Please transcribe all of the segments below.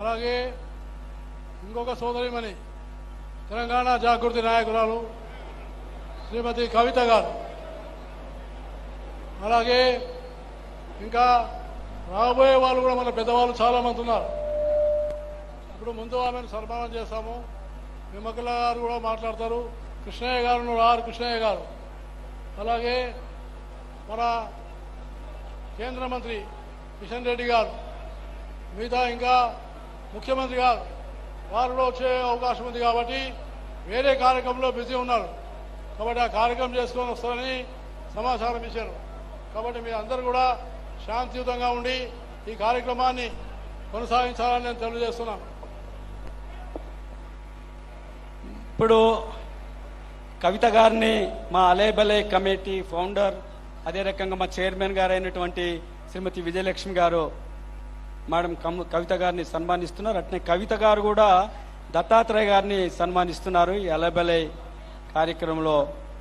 అలాగే ఇంకొక సోదరిమణి తెలంగాణ జాగృతి నాయకురాలు శ్రీమతి కవిత గారు, అలాగే ఇంకా రాబోయే వాళ్ళు కూడా మన పెద్దవాళ్ళు చాలా మంది ఉన్నారు. ఇప్పుడు ముందు ఆమెను సన్మానం చేస్తాము. విమకల గారు కూడా మాట్లాడతారు. కృష్ణయ్య గారు ఆర్ కృష్ణయ్య గారు, అలాగే మన కేంద్ర మంత్రి కిషన్ రెడ్డి గారు, మిగతా ఇంకా ముఖ్యమంత్రి గారు వారు కూడా వచ్చే అవకాశం ఉంది. కాబట్టి వేరే కార్యక్రమంలో బిజీ ఉన్నారు. కాబట్టి ఆ కార్యక్రమం చేసుకొని వస్తారని సమాచారం ఇచ్చారు. కాబట్టి మీ అందరూ కూడా శాంతియుతంగా ఉండి ఈ కార్యక్రమాన్ని కొనసాగించాలని నేను తెలియజేస్తున్నాను. ఇప్పుడు కవిత గారిని మా అలేబలే కమిటీ ఫౌండర్, అదే రకంగా మా చైర్మన్ గారు అయినటువంటి శ్రీమతి విజయలక్ష్మి గారు మేడం కవిత గారిని సన్మానిస్తున్నారు. అట్నే కవిత గారు కూడా దత్తాత్రేయ గారిని సన్మానిస్తున్నారు. ఈ అలేబలే కార్యక్రమంలో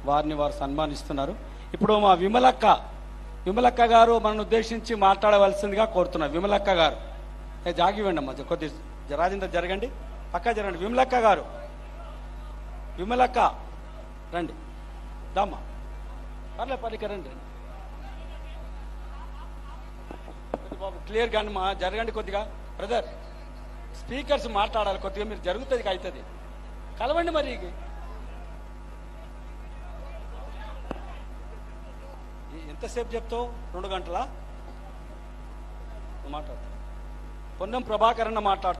వారిని వారు సన్మానిస్తున్నారు. ఇప్పుడు మా విమలక్క గారు మనను ఉద్దేశించి మాట్లాడవలసిందిగా కోరుతున్నారు. విమలక్క గారు జాగివ్వండి అమ్మా, కొద్ది రాజేంద్ర జరగండి, పక్కా జరగండి. విమలక్క గారు, విమలక్క రండి, దామ్మా పర్లే రండి బాబు, క్లియర్ గా మా జరగండి కొద్దిగా. బ్రదర్ స్పీకర్స్ మాట్లాడాలి కొద్దిగా, మీరు జరుగుతుంది అవుతుంది, కలవండి. మరి ఎంతసేపు చెప్తావు? 2 గంటలా మాట్లాడతావు? పొన్నం ప్రభాకర్ అన్న మాట్లాడుతావు.